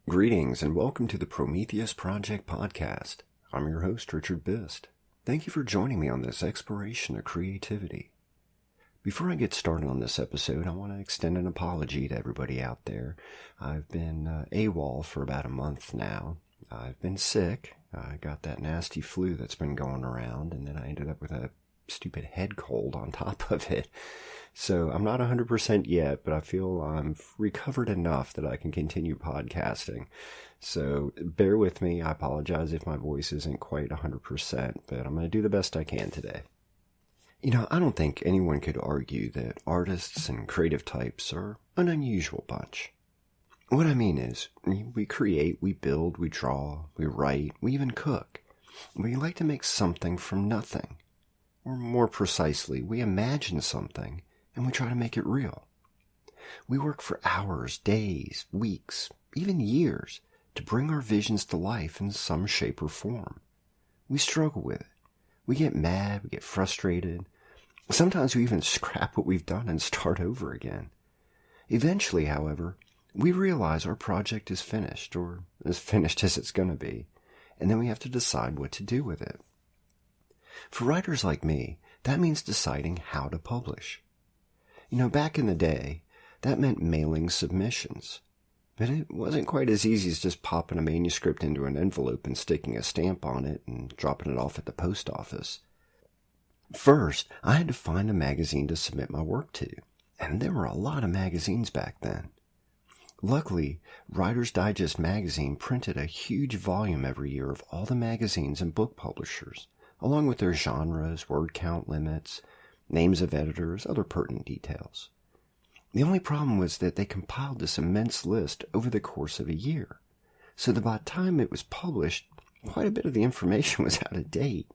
Greetings and welcome to the Prometheus Project podcast. I'm your host, Richard Bist. Thank you for joining me on this exploration of creativity. Before I get started on this episode, I want to extend an apology to everybody out there. I've been AWOL for about a month now. I've been sick. I got that nasty flu that's been going around, and then I ended up with a stupid head cold on top of it. So I'm not 100% yet, but I feel I'm recovered enough that I can continue podcasting. So bear with me. I apologize if my voice isn't quite 100%, but I'm going to do the best I can today. You know, I don't think anyone could argue that artists and creative types are an unusual bunch. What I mean is, we create, we build, we draw, we write, we even cook. We like to make something from nothing. Or more precisely, we imagine something and we try to make it real. We work for hours, days, weeks, even years to bring our visions to life in some shape or form. We struggle with it. We get mad, we get frustrated. Sometimes we even scrap what we've done and start over again. Eventually, however, we realize our project is finished, or as finished as it's going to be, and then we have to decide what to do with it. For writers like me, that means deciding how to publish. You know, back in the day, that meant mailing submissions. But it wasn't quite as easy as just popping a manuscript into an envelope and sticking a stamp on it and dropping it off at the post office. First, I had to find a magazine to submit my work to, and there were a lot of magazines back then. Luckily, Writer's Digest magazine printed a huge volume every year of all the magazines and book publishers, along with their genres, word count limits, names of editors, other pertinent details. The only problem was that they compiled this immense list over the course of a year, so that by the time it was published, quite a bit of the information was out of date.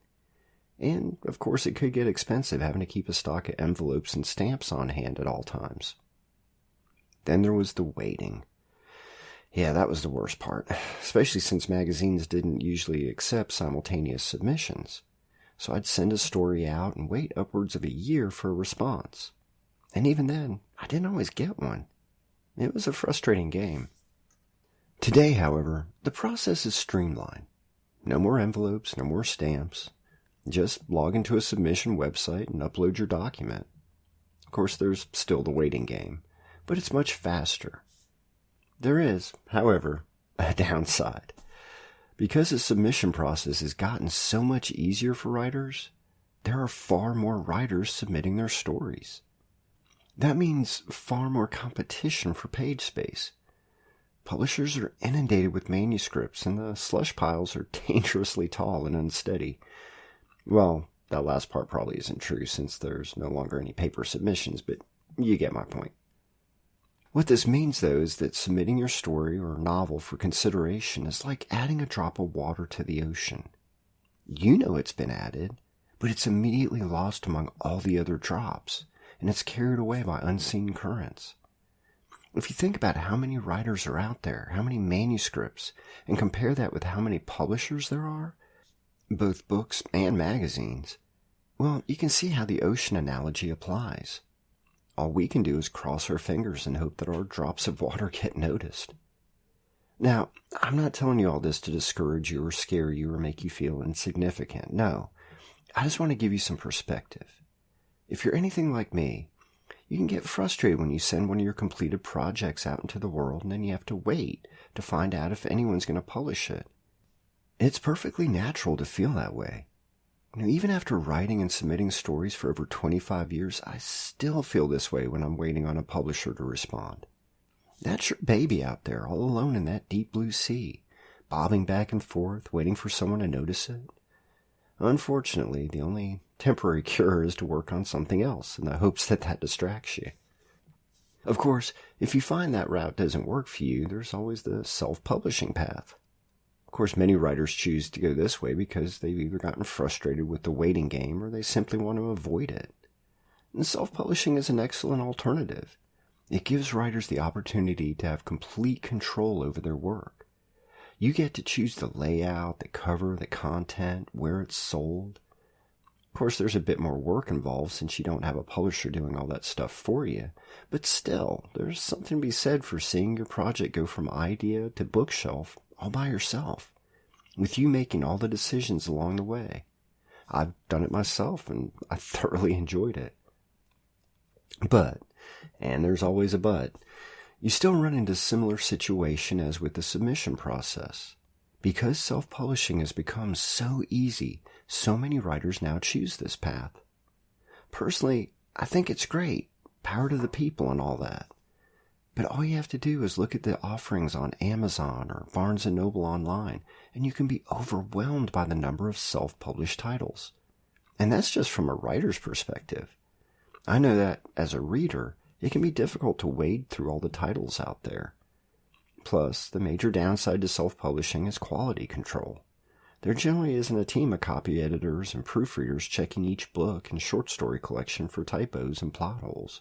And, of course, it could get expensive having to keep a stock of envelopes and stamps on hand at all times. Then there was the waiting. Yeah, that was the worst part, especially since magazines didn't usually accept simultaneous submissions. So I'd send a story out and wait upwards of a year for a response. And even then, I didn't always get one. It was a frustrating game. Today, however, the process is streamlined. No more envelopes, no more stamps. Just log into a submission website and upload your document. Of course, there's still the waiting game, but it's much faster. There is, however, a downside. Because the submission process has gotten so much easier for writers, there are far more writers submitting their stories. That means far more competition for page space. Publishers are inundated with manuscripts, and the slush piles are dangerously tall and unsteady. Well, that last part probably isn't true since there's no longer any paper submissions, but you get my point. What this means, though, is that submitting your story or novel for consideration is like adding a drop of water to the ocean. You know it's been added, but it's immediately lost among all the other drops, and it's carried away by unseen currents. If you think about how many writers are out there, how many manuscripts, and compare that with how many publishers there are, both books and magazines, well, you can see how the ocean analogy applies. All we can do is cross our fingers and hope that our drops of water get noticed. Now, I'm not telling you all this to discourage you or scare you or make you feel insignificant. No, I just want to give you some perspective. If you're anything like me, you can get frustrated when you send one of your completed projects out into the world and then you have to wait to find out if anyone's going to publish it. It's perfectly natural to feel that way. You know, even after writing and submitting stories for over 25 years, I still feel this way when I'm waiting on a publisher to respond. That's your baby out there, all alone in that deep blue sea, bobbing back and forth, waiting for someone to notice it. Unfortunately, the only temporary cure is to work on something else in the hopes that that distracts you. Of course, if you find that route doesn't work for you, there's always the self-publishing path. Of course, many writers choose to go this way because they've either gotten frustrated with the waiting game or they simply want to avoid it. And self-publishing is an excellent alternative. It gives writers the opportunity to have complete control over their work. You get to choose the layout, the cover, the content, where it's sold. course, there's a bit more work involved since you don't have a publisher doing all that stuff for you, but still, there's something to be said for seeing your project go from idea to bookshelf all by yourself, with you making all the decisions along the way. I've done it myself, and I thoroughly enjoyed it. But, and there's always a but, you still run into a similar situation as with the submission process. Because self-publishing has become so easy, so many writers now choose this path. Personally, I think it's great, power to the people and all that. But all you have to do is look at the offerings on Amazon or Barnes & Noble online, and you can be overwhelmed by the number of self-published titles. And that's just from a writer's perspective. I know that, as a reader, it can be difficult to wade through all the titles out there. Plus, the major downside to self-publishing is quality control. There generally isn't a team of copy editors and proofreaders checking each book and short story collection for typos and plot holes.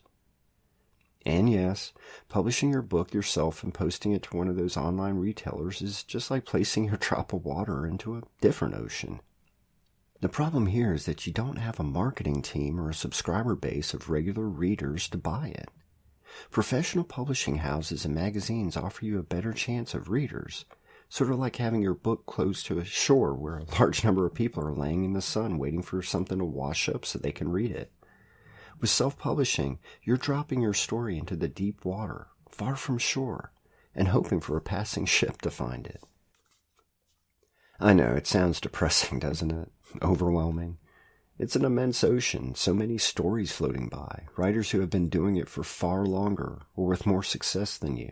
And yes, publishing your book yourself and posting it to one of those online retailers is just like placing your drop of water into a different ocean. The problem here is that you don't have a marketing team or a subscriber base of regular readers to buy it. Professional publishing houses and magazines offer you a better chance of readers, sort of like having your book close to a shore where a large number of people are laying in the sun waiting for something to wash up so they can read it. With self-publishing, you're dropping your story into the deep water, far from shore, and hoping for a passing ship to find it. I know, it sounds depressing, doesn't it? Overwhelming. It's an immense ocean, so many stories floating by, writers who have been doing it for far longer or with more success than you.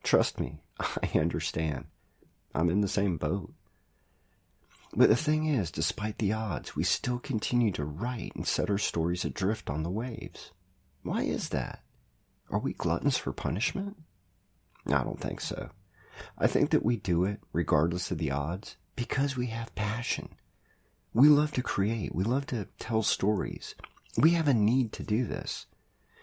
Trust me, I understand. I'm in the same boat. But the thing is, despite the odds, we still continue to write and set our stories adrift on the waves. Why is that? Are we gluttons for punishment? I don't think so. I think that we do it, regardless of the odds, because we have passion. We love to create. We love to tell stories. We have a need to do this.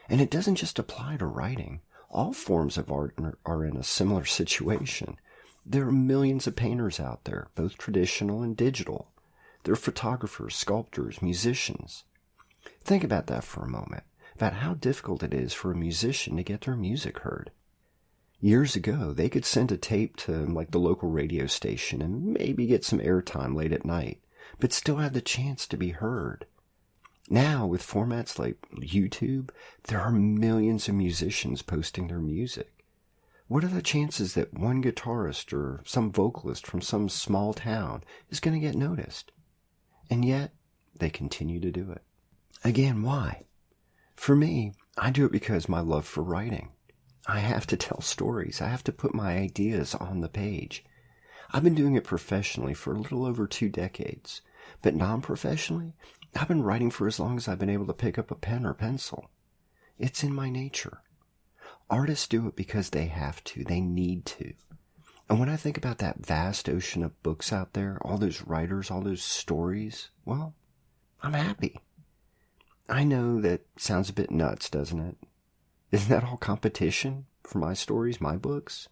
And it doesn't just apply to writing. All forms of art are in a similar situation. There are millions of painters out there, both traditional and digital. There are photographers, sculptors, musicians. Think about that for a moment, about how difficult it is for a musician to get their music heard. Years ago, they could send a tape to the local radio station and maybe get some airtime late at night, but still have the chance to be heard. Now, with formats like YouTube, there are millions of musicians posting their music. What are the chances that one guitarist or some vocalist from some small town is going to get noticed? And yet, they continue to do it. Again, why? For me, I do it because my love for writing. I have to tell stories. I have to put my ideas on the page. I've been doing it professionally for a little over 2 decades, but non-professionally, I've been writing for as long as I've been able to pick up a pen or pencil. It's in my nature. Artists do it because they have to, they need to. And when I think about that vast ocean of books out there, all those writers, all those stories, well, I'm happy. I know that sounds a bit nuts, doesn't it? Isn't that all competition for my stories, my books?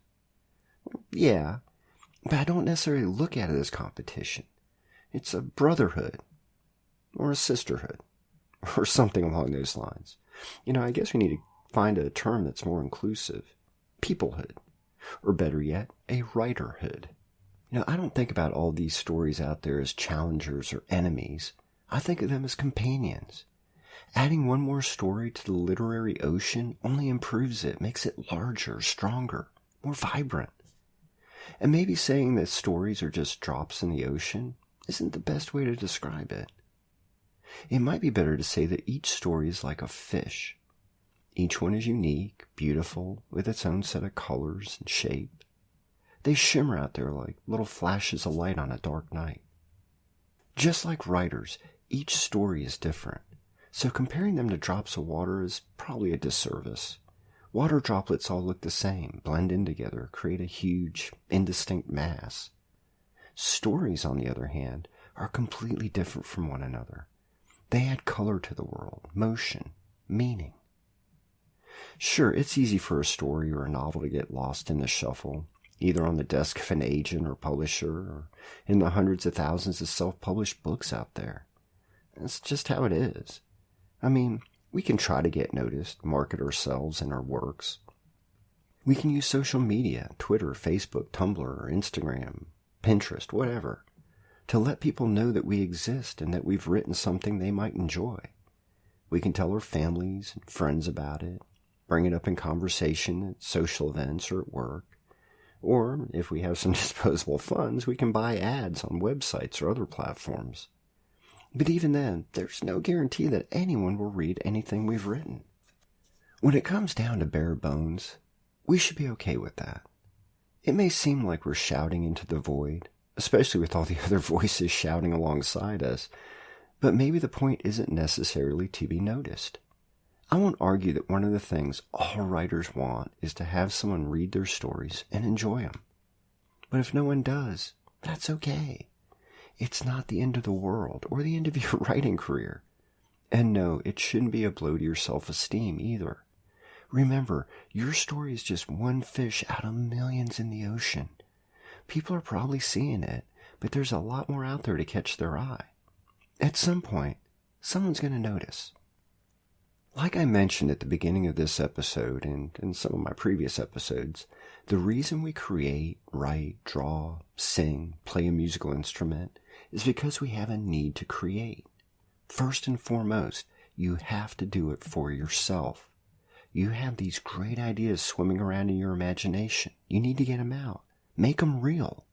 Yeah, but I don't necessarily look at it as competition. It's a brotherhood, or a sisterhood, or something along those lines. I guess we need to find a term that's more inclusive. Peoplehood, or better yet, a writerhood. I don't think about all these stories out there as challengers or enemies. I think of them as companions. Adding one more story to the literary ocean only improves it, makes it larger, stronger, more vibrant. And maybe saying that stories are just drops in the ocean isn't the best way to describe it. It might be better to say that each story is like a fish. Each one is unique, beautiful, with its own set of colors and shape. They shimmer out there like little flashes of light on a dark night. Just like writers, each story is different. So comparing them to drops of water is probably a disservice. Water droplets all look the same, blend in together, create a huge, indistinct mass. Stories, on the other hand, are completely different from one another. They add color to the world, motion, meaning. Sure, it's easy for a story or a novel to get lost in the shuffle, either on the desk of an agent or publisher, or in the hundreds of thousands of self-published books out there. That's just how it is. I mean, we can try to get noticed, market ourselves and our works. We can use social media, Twitter, Facebook, Tumblr, Instagram, Pinterest, whatever, to let people know that we exist and that we've written something they might enjoy. We can tell our families and friends about it, bring it up in conversation at social events or at work. Or, if we have some disposable funds, we can buy ads on websites or other platforms. But even then, there's no guarantee that anyone will read anything we've written. When it comes down to bare bones, we should be okay with that. It may seem like we're shouting into the void, especially with all the other voices shouting alongside us, but maybe the point isn't necessarily to be noticed. I won't argue that one of the things all writers want is to have someone read their stories and enjoy them. But if no one does, that's okay. It's not the end of the world or the end of your writing career. And no, it shouldn't be a blow to your self-esteem either. Remember, your story is just one fish out of millions in the ocean. People are probably seeing it, but there's a lot more out there to catch their eye. At some point, someone's going to notice. Like I mentioned at the beginning of this episode and in some of my previous episodes, the reason we create, write, draw, sing, play a musical instrument is because we have a need to create. First and foremost, you have to do it for yourself. You have these great ideas swimming around in your imagination. You need to get them out. Make them real.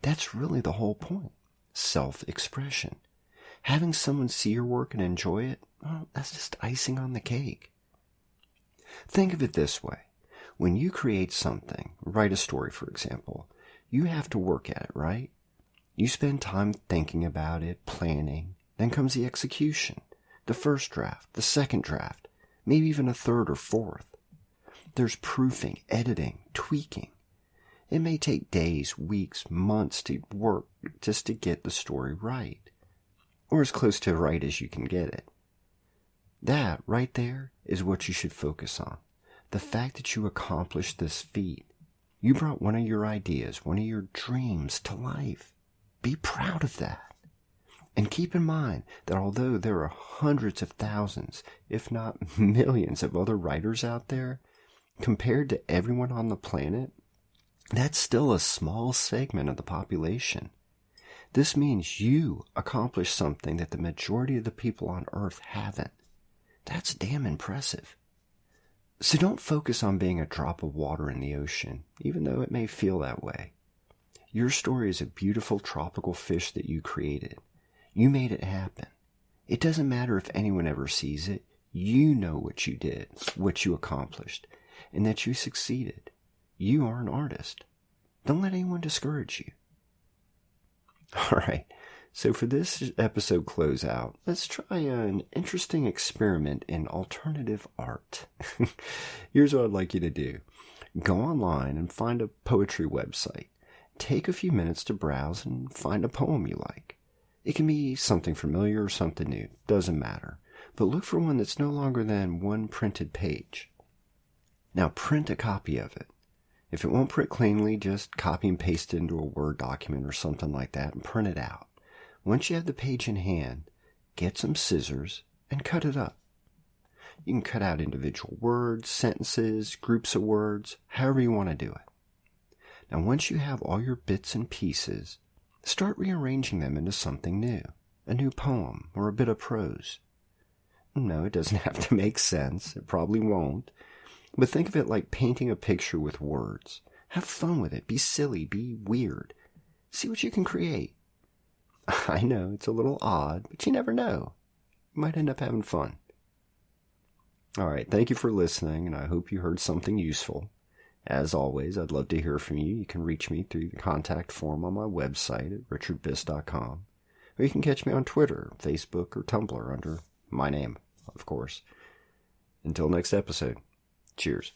That's really the whole point. Self-expression. Having someone see your work and enjoy it, well, that's just icing on the cake. Think of it this way. When you create something, write a story, for example, you have to work at it, right? You spend time thinking about it, planning. Then comes the execution, the first draft, the second draft, maybe even a third or fourth. There's proofing, editing, tweaking. It may take days, weeks, months to work just to get the story right, or as close to right as you can get it. That right there is what you should focus on. The fact that you accomplished this feat. You brought one of your ideas, one of your dreams to life. Be proud of that. And keep in mind that although there are hundreds of thousands, if not millions of other writers out there, compared to everyone on the planet, that's still a small segment of the population. This means you accomplished something that the majority of the people on Earth haven't. That's damn impressive. So don't focus on being a drop of water in the ocean, even though it may feel that way. Your story is a beautiful tropical fish that you created. You made it happen. It doesn't matter if anyone ever sees it. You know what you did, what you accomplished, and that you succeeded. You are an artist. Don't let anyone discourage you. All right, so for this episode closeout, let's try an interesting experiment in alternative art. Here's what I'd like you to do. Go online and find a poetry website. Take a few minutes to browse and find a poem you like. It can be something familiar or something new, doesn't matter. But look for one that's no longer than one printed page. Now print a copy of it. If it won't print cleanly, just copy and paste it into a Word document or something like that and print it out. Once you have the page in hand, get some scissors and cut it up. You can cut out individual words, sentences, groups of words, however you want to do it. Now once you have all your bits and pieces, start rearranging them into something new, a new poem or a bit of prose. No, it doesn't have to make sense. It probably won't. But think of it like painting a picture with words. Have fun with it. Be silly. Be weird. See what you can create. I know, it's a little odd, but you never know. You might end up having fun. All right, thank you for listening, and I hope you heard something useful. As always, I'd love to hear from you. You can reach me through the contact form on my website at richardbist.com. Or you can catch me on Twitter, Facebook, or Tumblr under my name, of course. Until next episode. Cheers.